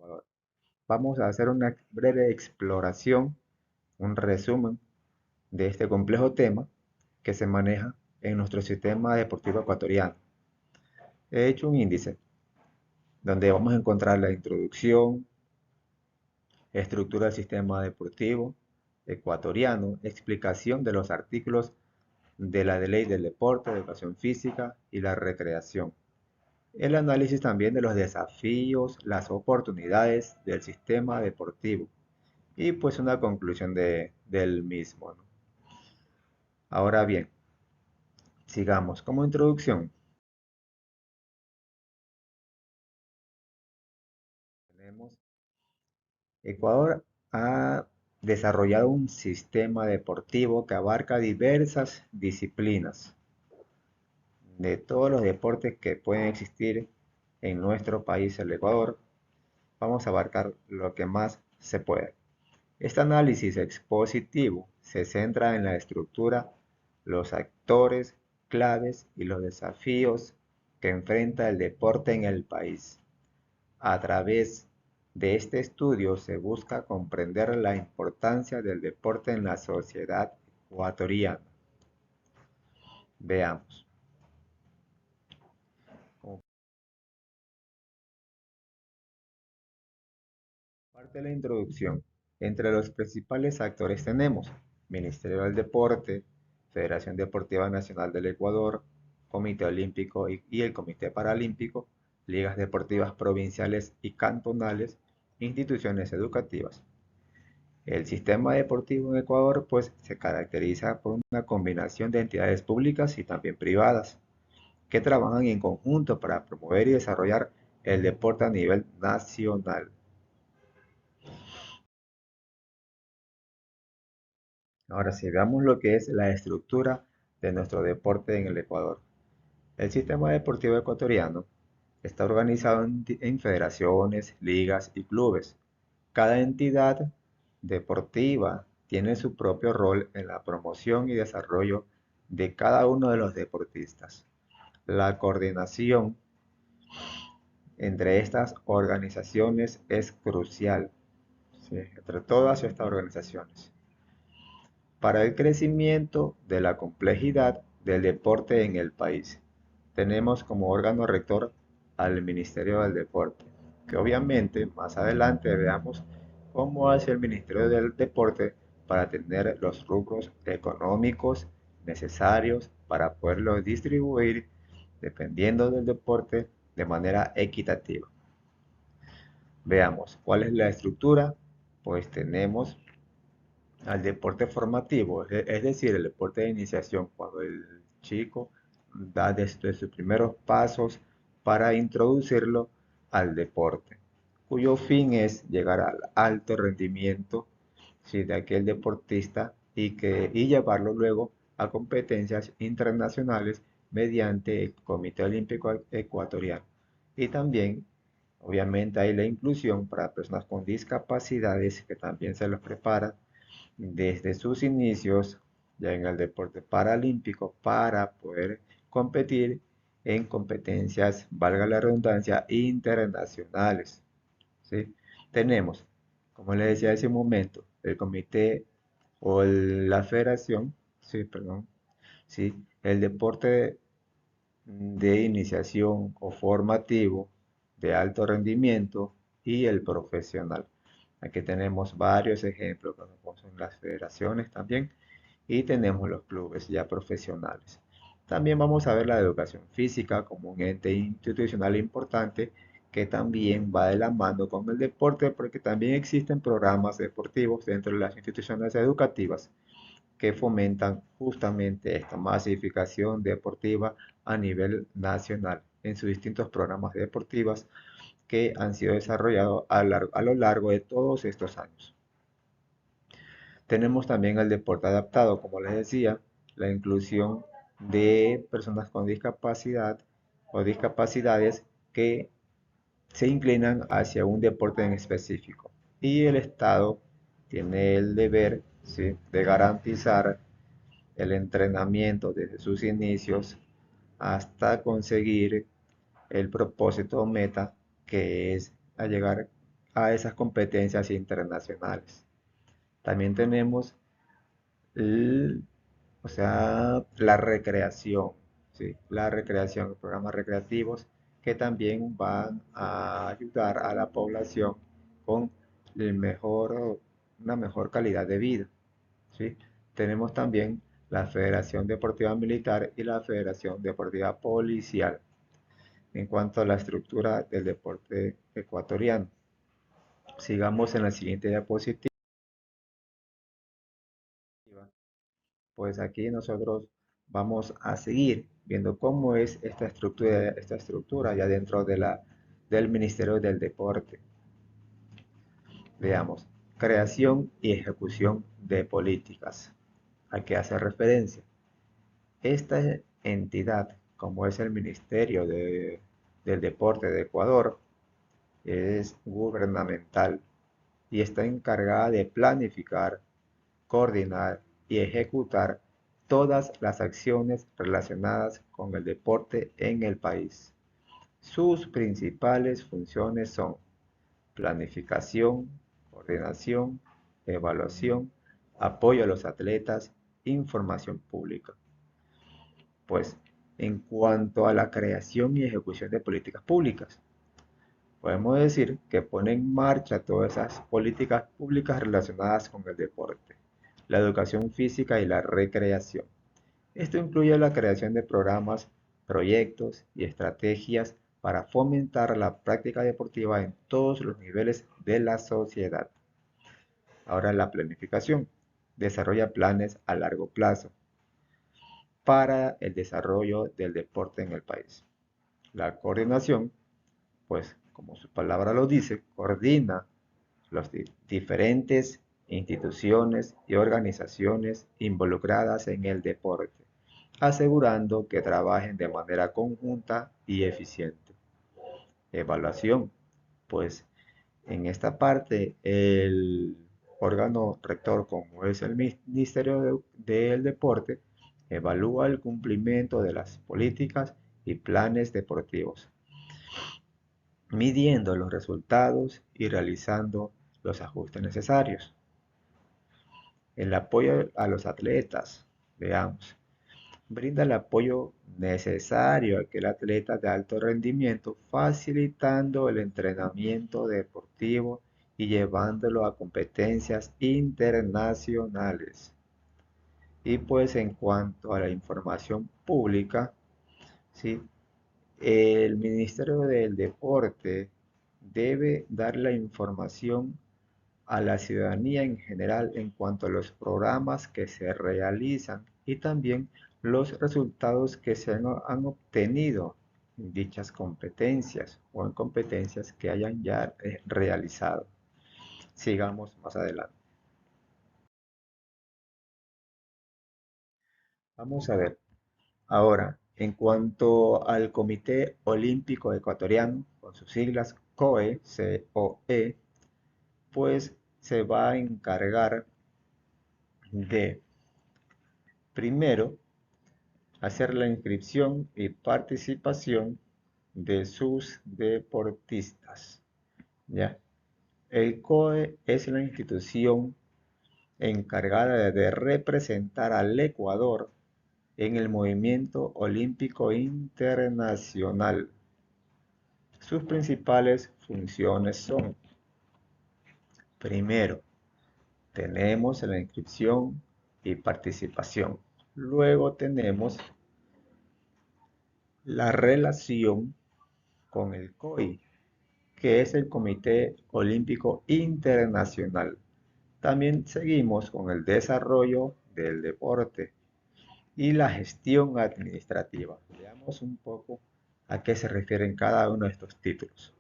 Ecuador. Vamos a hacer una breve exploración, un resumen de este complejo tema que se maneja en nuestro sistema deportivo ecuatoriano. He hecho un índice donde vamos a encontrar la introducción, estructura del sistema deportivo ecuatoriano, explicación de los artículos de la ley del deporte, de educación física y la recreación. El análisis también de los desafíos, las oportunidades del sistema deportivo y pues una conclusión del mismo, ¿no? Ahora bien, sigamos. Como introducción, tenemos Ecuador ha desarrollado un sistema deportivo que abarca diversas disciplinas de todos los deportes que pueden existir en nuestro país, el Ecuador. Vamos a abarcar lo que más se puede. Este análisis expositivo se centra en la estructura, los actores claves y los desafíos que enfrenta el deporte en el país. A través de este estudio se busca comprender la importancia del deporte en la sociedad ecuatoriana. Veamos. Como parte de la introducción, entre los principales actores tenemos Ministerio del Deporte, Federación Deportiva Nacional del Ecuador, Comité Olímpico y el Comité Paralímpico, ligas deportivas provinciales y cantonales, instituciones educativas. El sistema deportivo en Ecuador pues se caracteriza por una combinación de entidades públicas y también privadas que trabajan en conjunto para promover y desarrollar el deporte a nivel nacional. Ahora sí, veamos lo que es la estructura de nuestro deporte en el Ecuador. El sistema deportivo ecuatoriano está organizado en federaciones, ligas y clubes. Cada entidad deportiva tiene su propio rol en la promoción y desarrollo de cada uno de los deportistas. La coordinación entre estas organizaciones es crucial, ¿sí? Entre todas estas organizaciones, para el crecimiento de la complejidad del deporte en el país. Tenemos como órgano rector al Ministerio del Deporte, que obviamente más adelante veamos cómo hace el Ministerio del Deporte para tener los rubros económicos necesarios para poderlos distribuir dependiendo del deporte de manera equitativa. Veamos cuál es la estructura. Pues tenemos al deporte formativo, es decir, el deporte de iniciación, cuando el chico da desde sus primeros pasos para introducirlo al deporte, cuyo fin es llegar al alto rendimiento, ¿sí?, de aquel deportista y llevarlo luego a competencias internacionales mediante el Comité Olímpico Ecuatoriano. Y también, obviamente, hay la inclusión para personas con discapacidades que también se los prepara desde sus inicios ya en el deporte paralímpico para poder competir en competencias, valga la redundancia, internacionales, ¿sí? Tenemos, como les decía hace un momento, el comité o la federación, sí, perdón, sí, el deporte de iniciación o formativo de alto rendimiento y el profesional. Aquí tenemos varios ejemplos, como son las federaciones también, y tenemos los clubes ya profesionales. También vamos a ver la educación física como un ente institucional importante que también va de la mano con el deporte porque también existen programas deportivos dentro de las instituciones educativas que fomentan justamente esta masificación deportiva a nivel nacional en sus distintos programas deportivos que han sido desarrollados a lo largo de todos estos años. Tenemos también el deporte adaptado, como les decía, la inclusión de personas con discapacidad o discapacidades que se inclinan hacia un deporte en específico. Y el Estado tiene el deber, ¿sí?, de garantizar el entrenamiento desde sus inicios hasta conseguir el propósito o meta que es a llegar a esas competencias internacionales. También tenemos el- o sea, la recreación, ¿sí? La recreación, programas recreativos que también van a ayudar a la población con una mejor calidad de vida, ¿sí? Tenemos también la Federación Deportiva Militar y la Federación Deportiva Policial en cuanto a la estructura del deporte ecuatoriano. Sigamos en la siguiente diapositiva. Pues aquí nosotros vamos a seguir viendo cómo es esta estructura ya dentro del Ministerio del Deporte. Veamos, creación y ejecución de políticas. ¿A qué hace referencia? Esta entidad, como es el del Deporte de Ecuador, es gubernamental y está encargada de planificar, coordinar y ejecutar todas las acciones relacionadas con el deporte en el país. Sus principales funciones son planificación, coordinación, evaluación, apoyo a los atletas, información pública. Pues en cuanto a la creación y ejecución de políticas públicas, podemos decir que pone en marcha todas esas políticas públicas relacionadas con el deporte, la educación física y la recreación. Esto incluye la creación de programas, proyectos y estrategias para fomentar la práctica deportiva en todos los niveles de la sociedad. Ahora la planificación. Desarrolla planes a largo plazo para el desarrollo del deporte en el país. La coordinación, pues como su palabra lo dice, coordina las diferentes instituciones y organizaciones involucradas en el deporte, asegurando que trabajen de manera conjunta y eficiente. Evaluación, pues en esta parte el órgano rector, como es el Ministerio del Deporte, evalúa el cumplimiento de las políticas y planes deportivos, midiendo los resultados y realizando los ajustes necesarios. El apoyo a los atletas, veamos, brinda el apoyo necesario a aquel atleta de alto rendimiento, facilitando el entrenamiento deportivo y llevándolo a competencias internacionales. Y pues en cuanto a la información pública, ¿sí? El Ministerio del Deporte debe dar la información a la ciudadanía en general en cuanto a los programas que se realizan y también los resultados que han obtenido en dichas competencias o en competencias que hayan ya realizado. Sigamos más adelante. Vamos a ver. Ahora, en cuanto al Comité Olímpico Ecuatoriano, con sus siglas COE, pues se va a encargar de, primero, hacer la inscripción y participación de sus deportistas. ¿Ya? El COE es la institución encargada de representar al Ecuador en el movimiento olímpico internacional. Sus principales funciones son, primero, tenemos la inscripción y participación. Luego tenemos la relación con el COI, que es el Comité Olímpico Internacional. También seguimos con el desarrollo del deporte y la gestión administrativa. Veamos un poco a qué se refieren cada uno de estos títulos.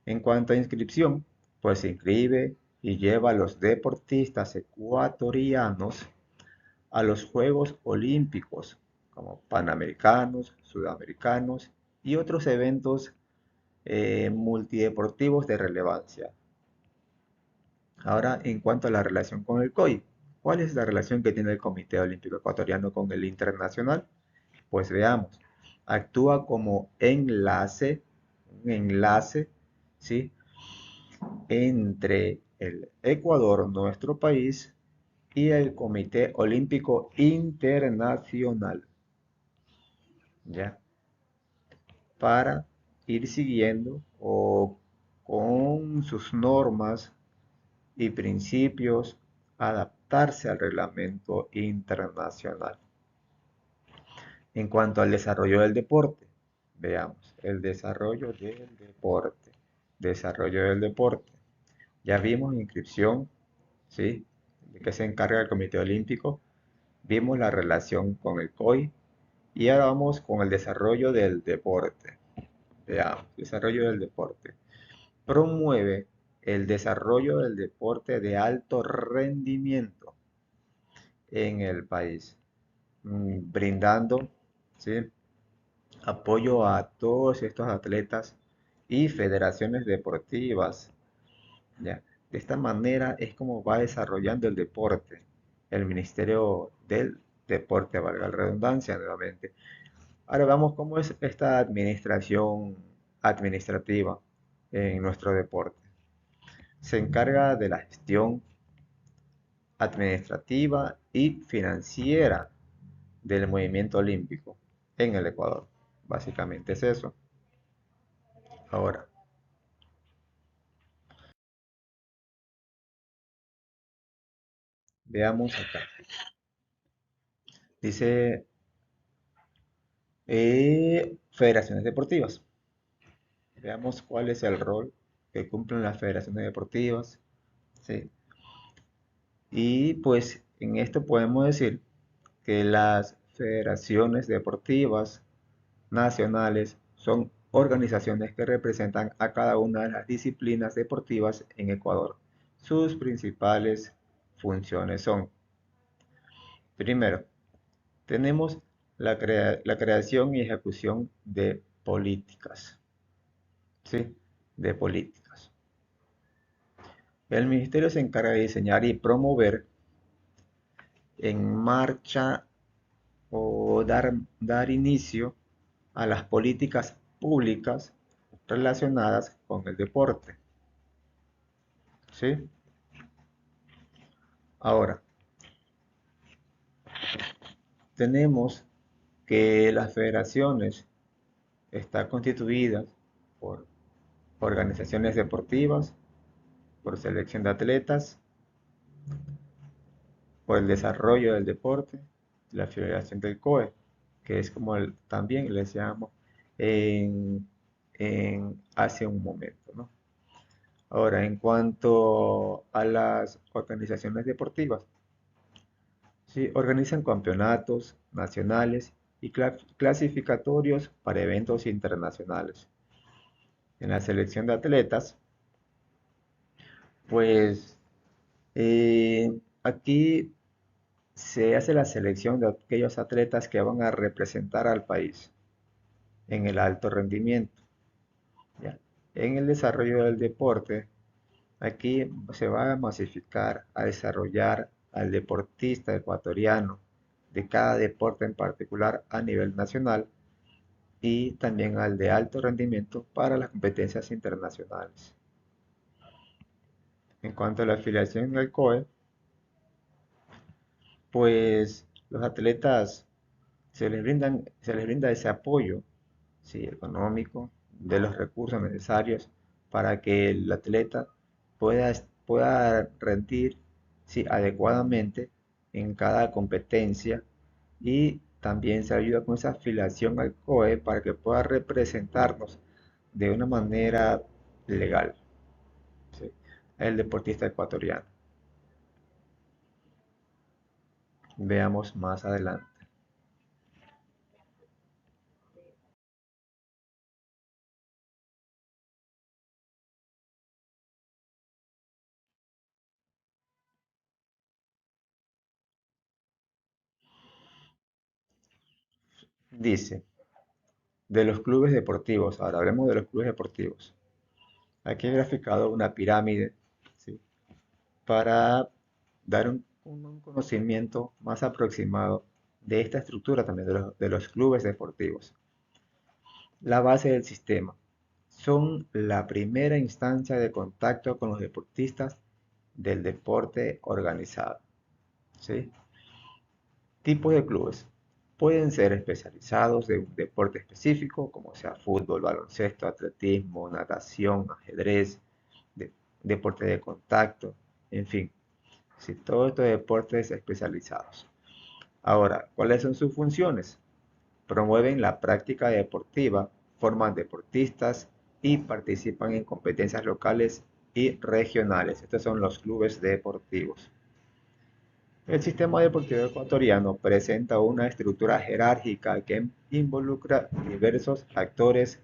En cuanto a inscripción, pues se inscribe y lleva a los deportistas ecuatorianos a los Juegos Olímpicos, como Panamericanos, Sudamericanos y otros eventos multideportivos de relevancia. Ahora, en cuanto a la relación con el COI, ¿cuál es la relación que tiene el Comité Olímpico Ecuatoriano con el internacional? Pues veamos, actúa como enlace, un enlace, ¿sí? entre el Ecuador, nuestro país, y el Comité Olímpico Internacional, ¿ya? Para ir siguiendo o con sus normas y principios adaptarse al reglamento internacional. En cuanto al desarrollo del deporte, veamos, el desarrollo del deporte. Desarrollo del deporte. Ya vimos inscripción, ¿sí? De qué se encarga el Comité Olímpico. Vimos la relación con el COI y ahora vamos con el desarrollo del deporte. Veamos, desarrollo del deporte. Promueve el desarrollo del deporte de alto rendimiento en el país, brindando, ¿sí?, apoyo a todos estos atletas y federaciones deportivas. ¿Ya? De esta manera es como va desarrollando el deporte, el Ministerio del Deporte, valga la redundancia nuevamente. Ahora vamos cómo es esta administración administrativa en nuestro deporte. Se encarga de la gestión administrativa y financiera del movimiento olímpico en el Ecuador. Básicamente es eso. Ahora, veamos acá. Dice federaciones deportivas. Veamos cuál es el rol que cumplen las federaciones deportivas. ¿Sí? Y pues en esto podemos decir que las federaciones deportivas nacionales son organizaciones que representan a cada una de las disciplinas deportivas en Ecuador. Sus principales funciones son, primero, tenemos la creación y ejecución de políticas, ¿sí? De políticas. El ministerio se encarga de diseñar y promover en marcha o dar inicio a las políticas públicas relacionadas con el deporte, ¿sí? Ahora, tenemos que las federaciones están constituidas por organizaciones deportivas, por selección de atletas, por el desarrollo del deporte, la federación del COE, que es como también les llamamos en, hace un momento, ¿no? Ahora, en cuanto a las organizaciones deportivas, sí, organizan campeonatos nacionales y clasificatorios para eventos internacionales. En la selección de atletas, pues aquí se hace la selección de aquellos atletas que van a representar al país en el alto rendimiento. ¿Ya? En el desarrollo del deporte, aquí se va a masificar, a desarrollar al deportista ecuatoriano de cada deporte en particular a nivel nacional y también al de alto rendimiento para las competencias internacionales. En cuanto a la afiliación al COE, pues los atletas se les brinda ese apoyo, sí, económico, de los recursos necesarios para que el atleta pueda rendir, sí, adecuadamente en cada competencia y también se ayuda con esa afiliación al COE para que pueda representarnos de una manera legal, ¿sí?, el deportista ecuatoriano. Veamos más adelante. Dice, de los clubes deportivos, ahora hablemos de los clubes deportivos. Aquí he graficado una pirámide, ¿sí?, para dar un conocimiento más aproximado de esta estructura también de los clubes deportivos. La base del sistema. son la primera instancia de contacto con los deportistas del deporte organizado. ¿Sí? Tipos de clubes. Pueden ser especializados de un deporte específico, como sea fútbol, baloncesto, atletismo, natación, ajedrez, de- deporte de contacto, en fin, sí, todos estos deportes especializados. Ahora, ¿cuáles son sus funciones? Promueven la práctica deportiva, forman deportistas y participan en competencias locales y regionales. Estos son los clubes deportivos. El sistema deportivo ecuatoriano presenta una estructura jerárquica que involucra diversos actores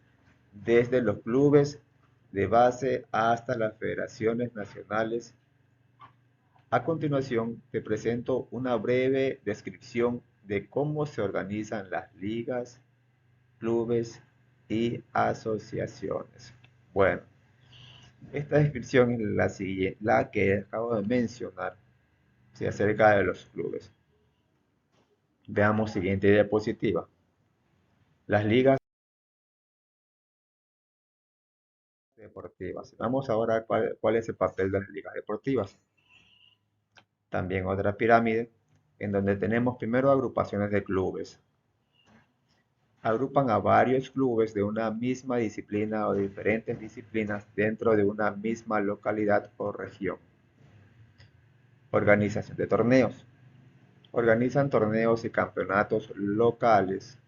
desde los clubes de base hasta las federaciones nacionales. A continuación, te presento una breve descripción de cómo se organizan las ligas, clubes y asociaciones. Bueno, esta descripción es la siguiente, la que acabo de mencionar, ¿sí? Acerca de los clubes. Veamos siguiente diapositiva. Las ligas deportivas. Vamos ahora a cuál es el papel de las ligas deportivas. También otra pirámide, en donde tenemos primero agrupaciones de clubes. Agrupan a varios clubes de una misma disciplina o de diferentes disciplinas dentro de una misma localidad o región. Organización de torneos. Organizan torneos y campeonatos locales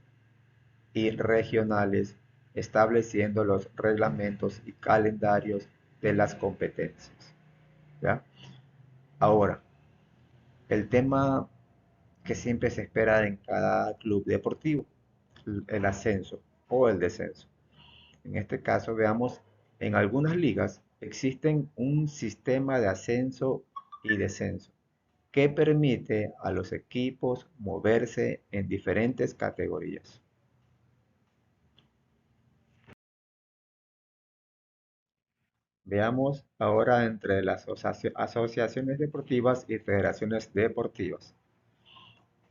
y regionales, estableciendo los reglamentos y calendarios de las competencias. ¿Ya? Ahora, el tema que siempre se espera en cada club deportivo, el ascenso o el descenso. En este caso, veamos, en algunas ligas existen un sistema de ascenso y descenso que permite a los equipos moverse en diferentes categorías. Veamos ahora entre las asociaciones deportivas y federaciones deportivas.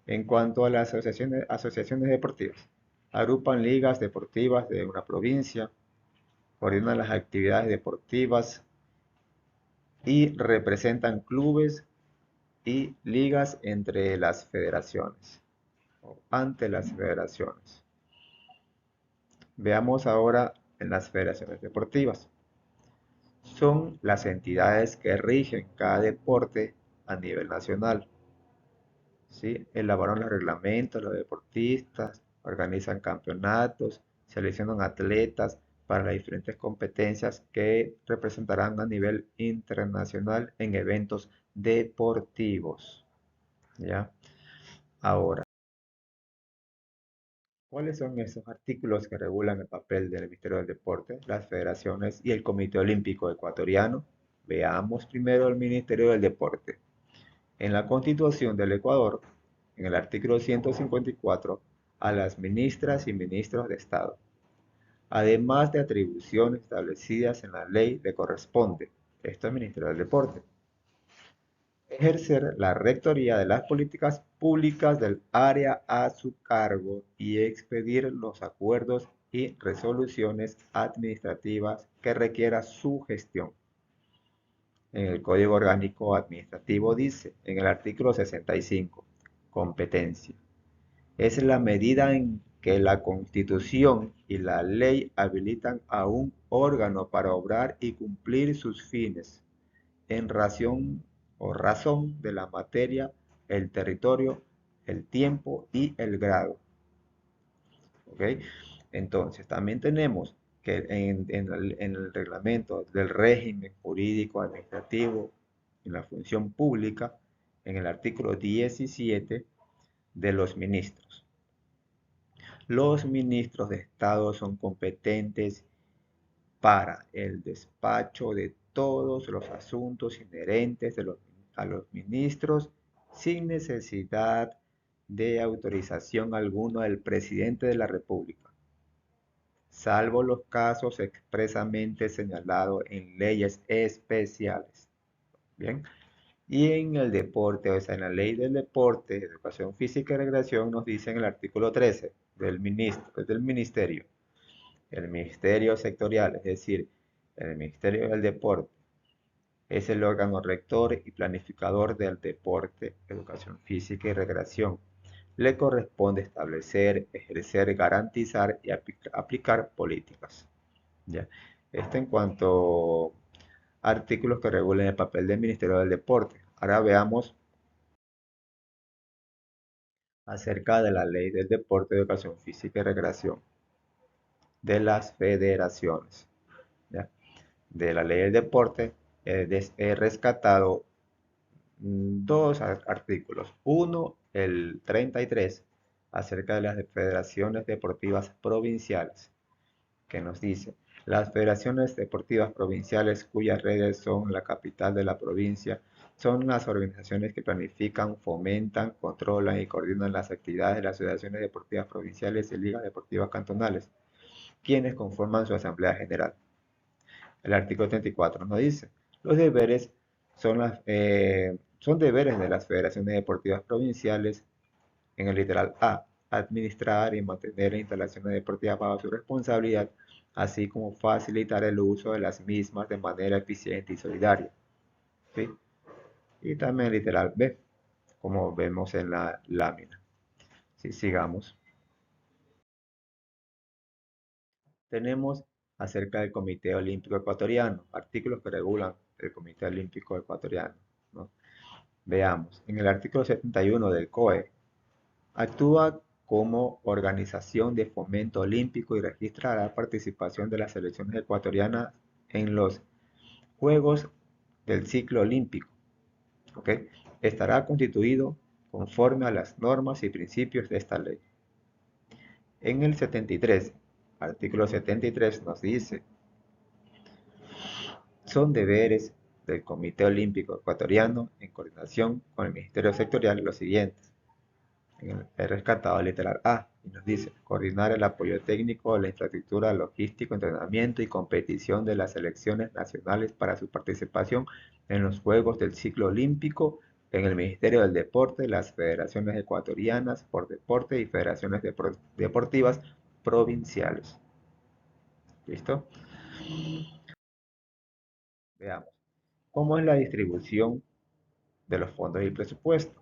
En cuanto a las asociaciones deportivas, agrupan ligas deportivas de una provincia, coordinan las actividades deportivas y representan clubes y ligas entre las federaciones o ante las federaciones. Veamos ahora en las federaciones deportivas. Son las entidades que rigen cada deporte a nivel nacional. ¿Sí? Elaboran los reglamentos, los deportistas, organizan campeonatos, seleccionan atletas para las diferentes competencias que representarán a nivel internacional en eventos deportivos. ¿Ya? Ahora, ¿cuáles son esos artículos que regulan el papel del Ministerio del Deporte, las federaciones y el Comité Olímpico Ecuatoriano? Veamos primero el Ministerio del Deporte. En la Constitución del Ecuador, en el artículo 154, a las ministras y ministros de Estado, además de atribuciones establecidas en la ley, le corresponde, esto es Ministerio del Deporte, ejercer la rectoría de las políticas públicas del área a su cargo y expedir los acuerdos y resoluciones administrativas que requiera su gestión. En el Código Orgánico Administrativo dice, en el artículo 65, competencia. Es la medida en que la Constitución y la ley habilitan a un órgano para obrar y cumplir sus fines en razón de la materia, el territorio, el tiempo y el grado. ¿Ok? Entonces, también tenemos que en el reglamento del régimen jurídico administrativo en la función pública, en el artículo 17 de los ministros. Los ministros de Estado son competentes para el despacho de todos los asuntos inherentes a los ministros sin necesidad de autorización alguna del presidente de la República, salvo los casos expresamente señalados en leyes especiales. Bien, y en el deporte, o sea, en la ley del deporte, educación física y recreación, nos dice en el artículo 13 del ministerio. El ministerio sectorial, es decir, el Ministerio del Deporte, es el órgano rector y planificador del deporte, educación física y recreación. Le corresponde establecer, ejercer, garantizar y aplicar políticas. ¿Ya? Esto en cuanto a artículos que regulen el papel del Ministerio del Deporte. Ahora veamos acerca de la Ley del Deporte, Educación Física y Recreación de las federaciones. ¿Ya? De la Ley del Deporte he rescatado dos artículos. Uno, el 33, acerca de las federaciones deportivas provinciales, que nos dice, las federaciones deportivas provinciales cuyas redes son la capital de la provincia son las organizaciones que planifican, fomentan, controlan y coordinan las actividades de las asociaciones deportivas provinciales y ligas deportivas cantonales, quienes conforman su asamblea general. El artículo 34 nos dice, los deberes son deberes de las federaciones deportivas provinciales en el literal A, administrar y mantener las instalaciones deportivas bajo su responsabilidad, así como facilitar el uso de las mismas de manera eficiente y solidaria. ¿Sí? Y también el literal B, como vemos en la lámina. ¿Sí? Sigamos. Tenemos acerca del Comité Olímpico Ecuatoriano, artículos que regulan el Comité Olímpico Ecuatoriano, ¿no? Veamos, en el artículo 71 del COE, actúa como organización de fomento olímpico y registra la participación de las selecciones ecuatorianas en los Juegos del ciclo olímpico. ¿Ok? Estará constituido conforme a las normas y principios de esta ley. En el 73, artículo 73 nos dice, son deberes del Comité Olímpico Ecuatoriano en coordinación con el Ministerio Sectorial los siguientes. He rescatado el literal A y nos dice coordinar el apoyo técnico, la infraestructura, logístico, entrenamiento y competición de las selecciones nacionales para su participación en los Juegos del Ciclo Olímpico en el Ministerio del Deporte, las federaciones ecuatorianas por deporte y federaciones deportivas provinciales. ¿Listo? Veamos. ¿Cómo es la distribución de los fondos y presupuesto?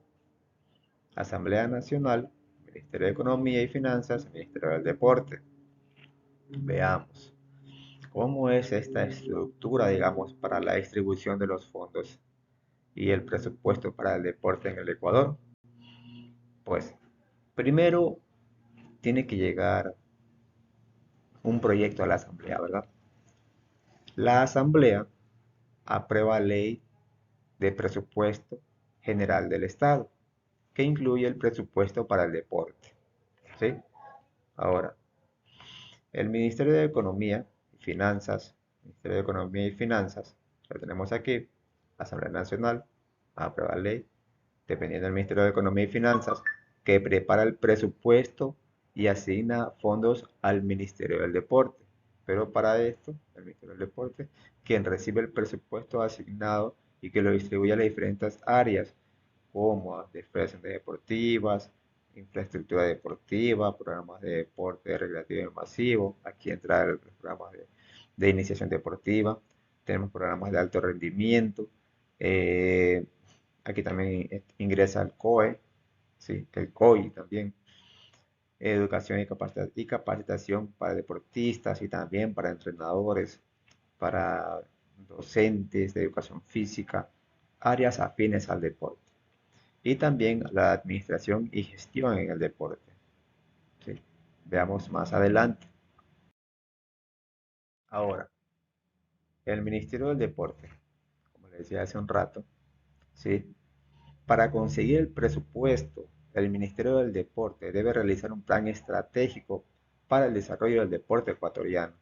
Asamblea Nacional, Ministerio de Economía y Finanzas, Ministerio del Deporte. Veamos. ¿Cómo es esta estructura, digamos, para la distribución de los fondos y el presupuesto para el deporte en el Ecuador? Pues primero tiene que llegar un proyecto a la Asamblea, ¿verdad? La Asamblea aprueba ley de presupuesto general del Estado, que incluye el presupuesto para el deporte, ¿sí? Ahora, el Ministerio de Economía y Finanzas, Ministerio de Economía y Finanzas, lo tenemos aquí, Asamblea Nacional, aprueba ley, dependiendo del Ministerio de Economía y Finanzas, que prepara el presupuesto y asigna fondos al Ministerio del Deporte. Pero para esto, el Ministerio del Deporte, quien recibe el presupuesto asignado y que lo distribuye a las diferentes áreas, como defensas deportivas, infraestructura deportiva, programas de deporte recreativo y masivo. Aquí entra el programa de iniciación deportiva. Tenemos programas de alto rendimiento. eh, Aquí también ingresa el COE, ¿sí? El COI también. Educación y capacitación para deportistas y también para entrenadores, para docentes de educación física, áreas afines al deporte. Y también la administración y gestión en el deporte. ¿Sí? Veamos más adelante. Ahora, el Ministerio del Deporte, como les decía hace un rato, ¿sí? Para conseguir el presupuesto, el Ministerio del Deporte debe realizar un plan estratégico para el desarrollo del deporte ecuatoriano,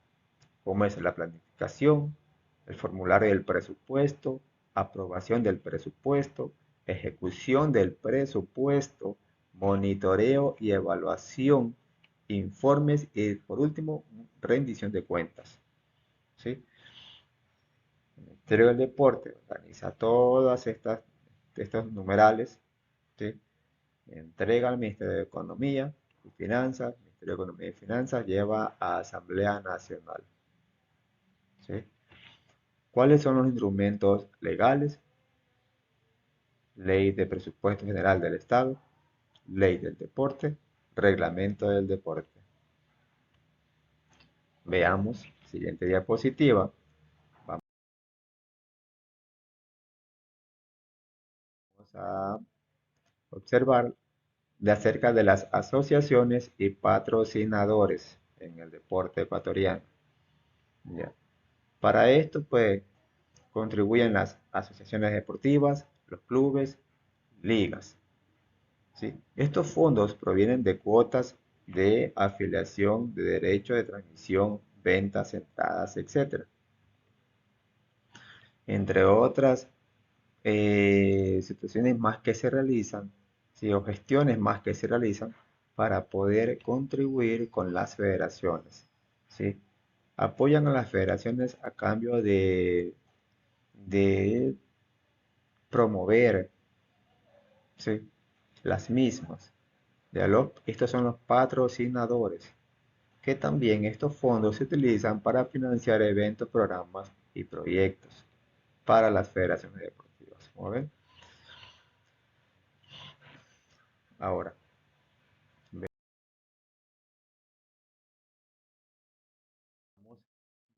como es la planificación, el formulario del presupuesto, aprobación del presupuesto, ejecución del presupuesto, monitoreo y evaluación, informes y, por último, rendición de cuentas. ¿Sí? El Ministerio del Deporte organiza todas estos numerales, ¿sí? Entrega al Ministerio de Economía y Finanzas, Ministerio de Economía y Finanzas lleva a Asamblea Nacional. ¿Sí? ¿Cuáles son los instrumentos legales? Ley de Presupuesto General del Estado, Ley del Deporte, Reglamento del Deporte. Veamos, siguiente diapositiva. Vamos a observar de acerca de las asociaciones y patrocinadores en el deporte ecuatoriano. Ya. Para esto, pues, contribuyen las asociaciones deportivas, los clubes, ligas. ¿Sí? Estos fondos provienen de cuotas de afiliación, de derecho de transmisión, ventas, entradas, etcétera. Entre otras situaciones más que se realizan, ¿sí? O gestiones más que se realizan para poder contribuir con las federaciones. ¿Sí? Apoyan a las federaciones a cambio de promover, ¿sí? Las mismas. Estos son los patrocinadores, que también estos fondos se utilizan para financiar eventos, programas y proyectos para las federaciones deportivas. ¿Cómo ven? Ahora, veamos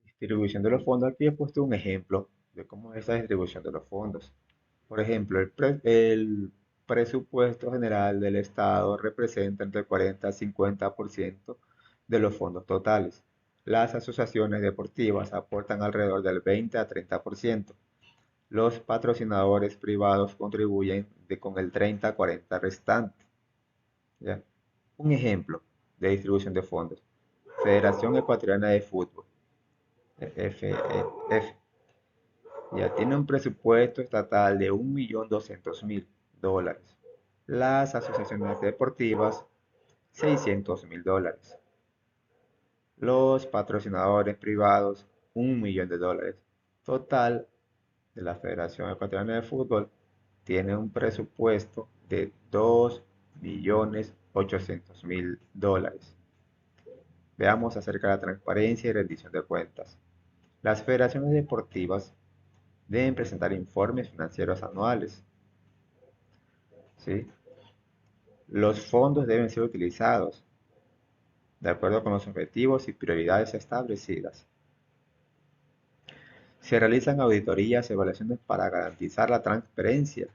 distribución de los fondos. Aquí he puesto un ejemplo de cómo es esa distribución de los fondos. Por ejemplo, el presupuesto general del Estado representa entre el 40 y 50% de los fondos totales. Las asociaciones deportivas aportan alrededor del 20 a 30%. Los patrocinadores privados contribuyen con el 30 a 40 restante. ¿Ya? Un ejemplo de distribución de fondos. Federación Ecuatoriana de Fútbol, FEF, ya tiene un presupuesto estatal de $1.200.000. Las asociaciones deportivas, $600.000. Los patrocinadores privados, $1.000.000. Total de la Federación Ecuatoriana de Fútbol tiene un presupuesto de $2.800.000. Veamos acerca de la transparencia y rendición de cuentas. Las federaciones deportivas deben presentar informes financieros anuales. ¿Sí? Los fondos deben ser utilizados de acuerdo con los objetivos y prioridades establecidas. Se realizan auditorías y evaluaciones para garantizar la transparencia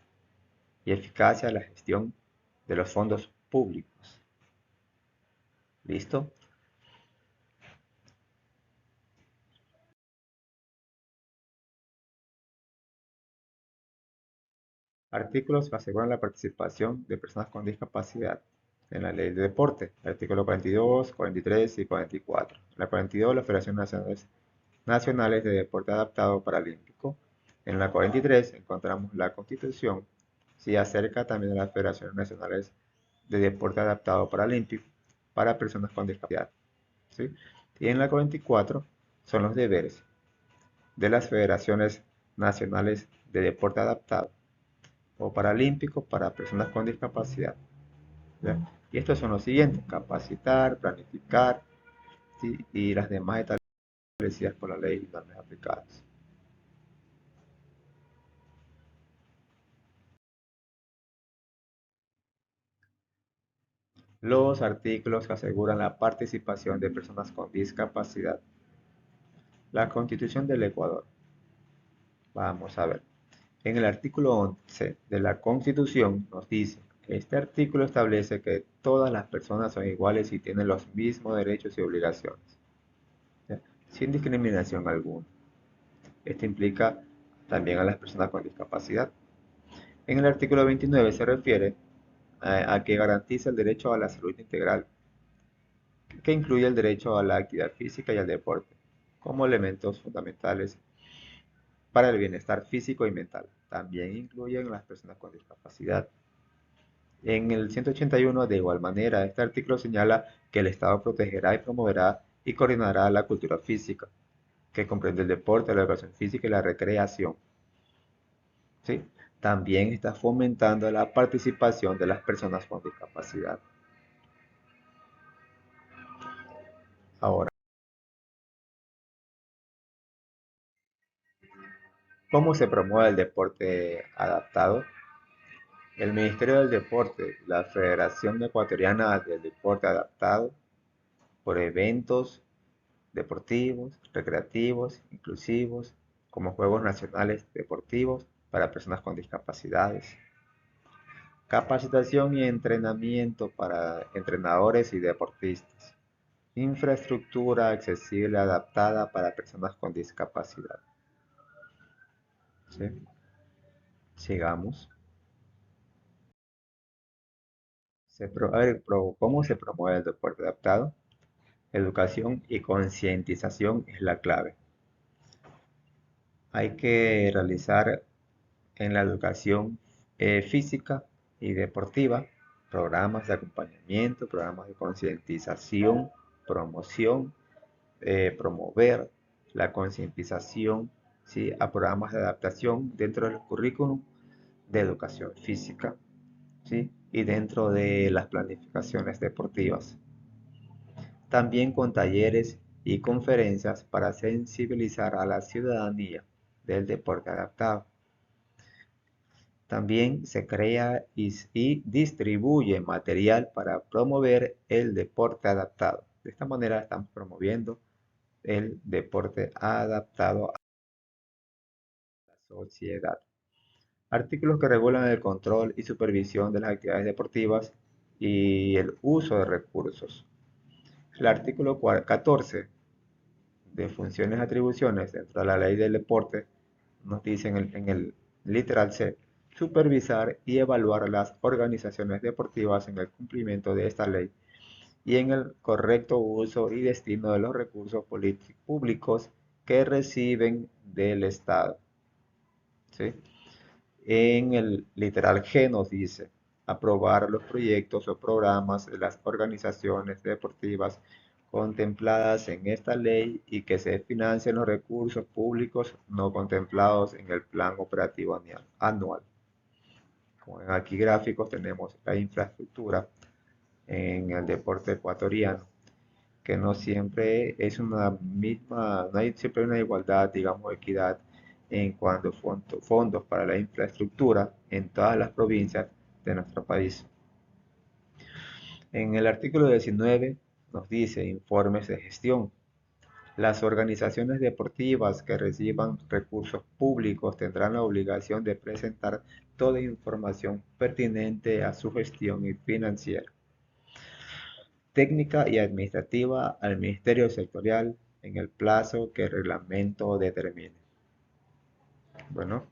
y eficacia de la gestión de los fondos públicos. ¿Listo? Artículos que aseguran la participación de personas con discapacidad en la ley de deporte. Artículo 42, 43 y 44. En la 42, la Federación Nacionales de Deporte Adaptado Paralímpico. En la 43 encontramos la Constitución, sí, acerca también de las Federaciones Nacionales de Deporte Adaptado Paralímpico para personas con discapacidad. ¿Sí? Y en la 44 son los deberes de las Federaciones Nacionales de Deporte Adaptado o Paralímpico para personas con discapacidad. ¿Ya? Y estos son los siguientes: capacitar, planificar, ¿sí? Y las demás establecidas por la ley y normas aplicadas. Los artículos que aseguran la participación de personas con discapacidad. La Constitución del Ecuador. Vamos a ver. En el artículo 11 de la Constitución nos dice que este artículo establece que todas las personas son iguales y tienen los mismos derechos y obligaciones, ¿ya? Sin discriminación alguna. Esto implica también a las personas con discapacidad. En el artículo 29 se refiere a que garantiza el derecho a la salud integral, que incluye el derecho a la actividad física y al deporte, como elementos fundamentales para el bienestar físico y mental. También incluyen a las personas con discapacidad. En el 181, de igual manera, este artículo señala que el Estado protegerá y promoverá y coordinará la cultura física, que comprende el deporte, la educación física y la recreación. ¿Sí? También está fomentando la participación de las personas con discapacidad. Ahora, ¿cómo se promueve el deporte adaptado? El Ministerio del Deporte, la Federación Ecuatoriana del Deporte Adaptado, por eventos deportivos, recreativos, inclusivos, como Juegos Nacionales Deportivos para personas con discapacidades, capacitación y entrenamiento para entrenadores y deportistas, infraestructura accesible adaptada para personas con discapacidad. ¿Sí? Sigamos. A ver, ¿cómo se promueve el deporte adaptado? Educación y concientización es la clave. Hay que realizar en la educación física y deportiva programas de acompañamiento, programas de concientización, promoción, promover la concientización, ¿sí?, a programas de adaptación dentro del currículum de educación física, ¿sí?, y dentro de las planificaciones deportivas. También con talleres y conferencias para sensibilizar a la ciudadanía del deporte adaptado. También se crea y distribuye material para promover el deporte adaptado. De esta manera estamos promoviendo el deporte adaptado a la sociedad. Artículos que regulan el control y supervisión de las actividades deportivas y el uso de recursos. El artículo 14 de funciones y atribuciones dentro de la ley del deporte nos dice en el literal C, supervisar y evaluar las organizaciones deportivas en el cumplimiento de esta ley y en el correcto uso y destino de los recursos públicos que reciben del Estado. ¿Sí? En el literal G nos dice aprobar los proyectos o programas de las organizaciones deportivas contempladas en esta ley y que se financien los recursos públicos no contemplados en el plan operativo anual. Como ven aquí gráficos tenemos la infraestructura en el deporte ecuatoriano, que no siempre es una misma, no hay siempre una igualdad, digamos, equidad en cuanto a fondos para la infraestructura en todas las provincias de nuestro país. En el artículo 19 nos dice informes de gestión. Las organizaciones deportivas que reciban recursos públicos tendrán la obligación de presentar toda información pertinente a su gestión y financiera, técnica y administrativa al Ministerio Sectorial en el plazo que el reglamento determine. Bueno,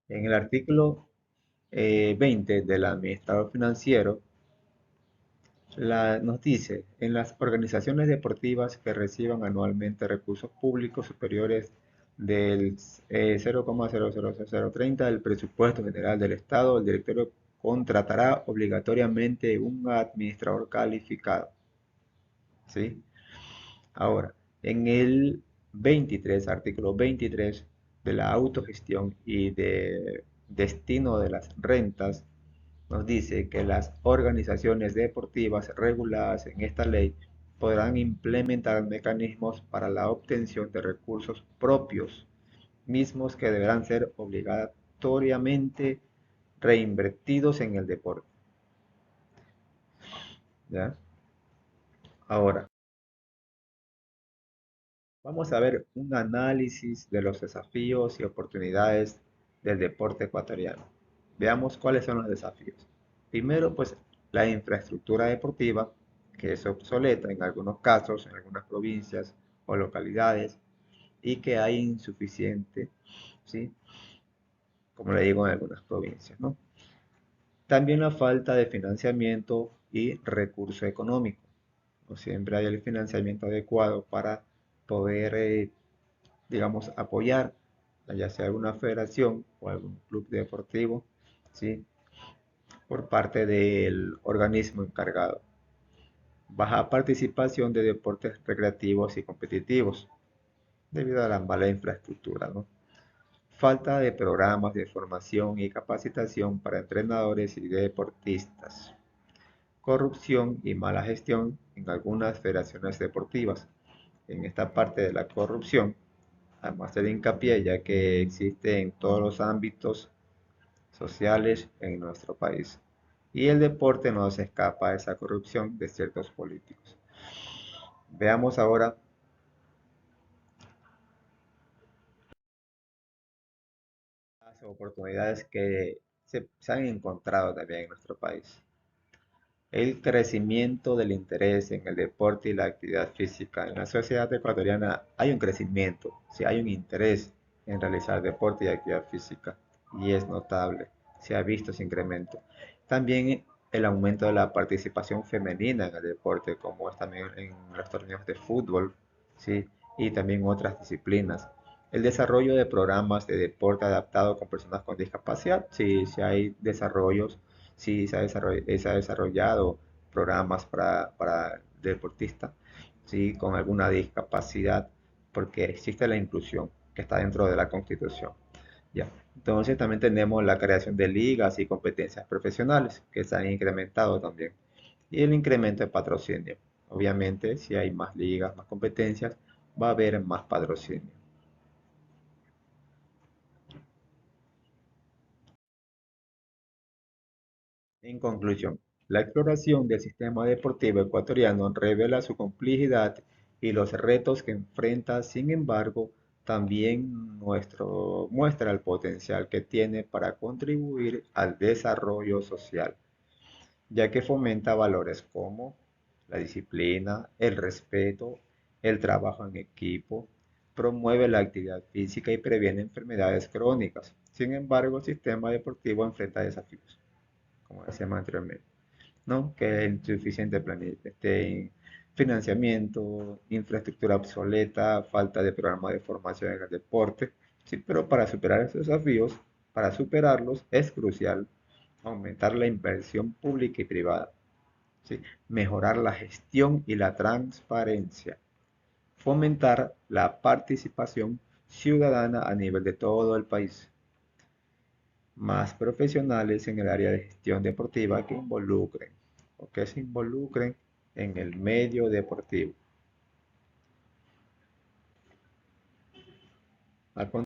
en el artículo 20 del administrador financiero nos dice, en las organizaciones deportivas que reciban anualmente recursos públicos superiores del 0,00030 del presupuesto general del Estado, el directorio contratará obligatoriamente un administrador calificado. ¿Sí? Ahora, en el 23, artículo 23 de la autogestión y de destino de las rentas, nos dice que las organizaciones deportivas reguladas en esta ley podrán implementar mecanismos para la obtención de recursos propios, mismos que deberán ser obligatoriamente reinvertidos en el deporte. ¿Ya? Ahora, vamos a ver un análisis de los desafíos y oportunidades del deporte ecuatoriano. Veamos cuáles son los desafíos. Primero, pues la infraestructura deportiva, que es obsoleta en algunos casos, en algunas provincias o localidades, y que hay insuficiente, ¿sí? Como le digo, en algunas provincias, ¿no? También la falta de financiamiento y recurso económico. No siempre hay el financiamiento adecuado para poder digamos, apoyar, ya sea alguna federación o algún club deportivo, ¿sí?, por parte del organismo encargado. Baja participación de deportes recreativos y competitivos, debido a la mala infraestructura, ¿no? Falta de programas de formación y capacitación para entrenadores y deportistas. corrupción y mala gestión en algunas federaciones deportivas. En esta parte de la corrupción, vamos a hacer hincapié ya que existe en todos los ámbitos sociales en nuestro país. Y el deporte no se escapa a esa corrupción de ciertos políticos. Veamos ahora las oportunidades que se han encontrado también en nuestro país. El crecimiento del interés en el deporte y la actividad física. En la sociedad ecuatoriana hay un crecimiento, sí, hay un interés en realizar deporte y actividad física y es notable, se ha visto ese incremento. También el aumento de la participación femenina en el deporte, como es también en los torneos de fútbol, sí, y también otras disciplinas. El desarrollo de programas de deporte adaptado con personas con discapacidad, sí, sí hay desarrollos, sí se ha desarrollado programas para deportistas, sí, con alguna discapacidad, porque existe la inclusión que está dentro de la Constitución. Ya. Entonces también tenemos la creación de ligas y competencias profesionales que se han incrementado también. Y el incremento de patrocinio. Obviamente, si hay más ligas, más competencias, va a haber más patrocinio. En conclusión, la exploración del sistema deportivo ecuatoriano revela su complejidad y los retos que enfrenta, sin embargo, también muestra el potencial que tiene para contribuir al desarrollo social, ya que fomenta valores como la disciplina, el respeto, el trabajo en equipo, promueve la actividad física y previene enfermedades crónicas. Sin embargo, el sistema deportivo enfrenta desafíos, como decíamos anteriormente, ¿no? Que es insuficiente financiamiento, infraestructura obsoleta, falta de programas de formación en el deporte, sí, pero para superar esos desafíos, para superarlos, es crucial aumentar la inversión pública y privada, ¿sí? Mejorar la gestión y la transparencia, fomentar la participación ciudadana a nivel de todo el país, más profesionales en el área de gestión deportiva que involucren o que se involucren en el medio deportivo.